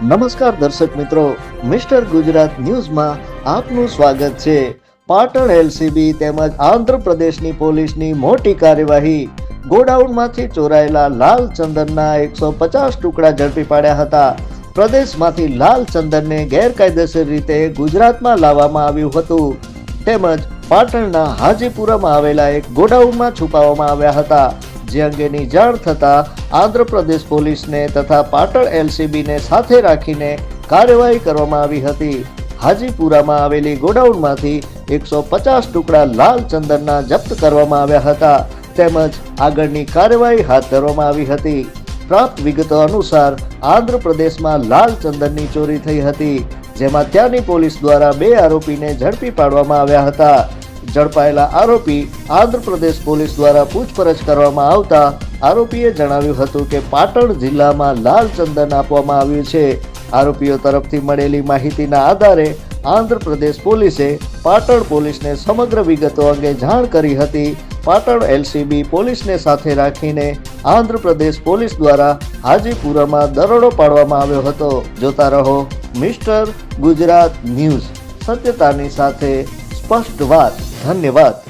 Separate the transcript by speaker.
Speaker 1: નમસ્કાર દર્શક મિત્રો, મિસ્ટર ગુજરાત ન્યૂઝમાં આપનું સ્વાગત છે। પાટણ એલસીબી તેમજ આંધ્રપ્રદેશની પોલીસની મોટી કાર્યવાહી। ગોડાઉનમાંથી ચોરાયેલા લાલ ચંદનના 150 ટુકડા ઝડપી પાડ્યા હતા। પ્રદેશમાંથી લાલ ચંદનને ગેરકાયદેસર રીતે ગુજરાતમાં લાવવામાં આવ્યું હતું, તેમજ પાટણના હાજીપુરામાં આવેલા એક ગોડાઉનમાં છુપાવવામાં આવ્યા હતા। જે અંગેની જાણ થતા આંધ્રપ્રદેશ પોલીસને તથા પાટણ એલસીબીને સાથે રાખીને કાર્યવાહી કરવામાં આવી હતી। હાજીપુરામાં આવેલી ગોડાઉનમાંથી 150 ટુકડા લાલ ચંદનના જપ્ત કરવામાં આવ્યા હતા, તેમજ આગળની કાર્યવાહી હાથ ધરવામાં આવી હતી। પ્રાપ્ત વિગતો અનુસાર આંધ્રપ્રદેશમાં લાલ ચંદનની ચોરી થઈ હતી, જેમાં ત્યાંની પોલીસ દ્વારા 2 આરોપીને ઝડપી પાડવામાં આવ્યા હતા। ઝડપાયેલા આરોપી આંધ્રપ્રદેશ પોલીસ દ્વારા પૂછપરછ કરવામાં આવતા આરોપીએ જણાવ્યું હતું કે પાટણ જિલ્લામાં લાલ ચંદન આપવામાં આવ્યું છે। આરોપીઓ તરફથી મળેલી માહિતીના આધારે આંધ્રપ્રદેશ પોલીસે પાટણ પોલીસને સમગ્ર વિગતો અંગે જાણ કરી હતી। પાટણ એલસીબી પોલીસને સાથે રાખીને આંધ્રપ્રદેશ પોલીસ દ્વારા હાજીપુરામાં દરોડો પાડવામાં આવ્યો હતો। જોતા રહો મિસ્ટર ગુજરાત ન્યૂઝ, સત્યતાની સાથે સ્પષ્ટ વાત। ધન્યવાદ।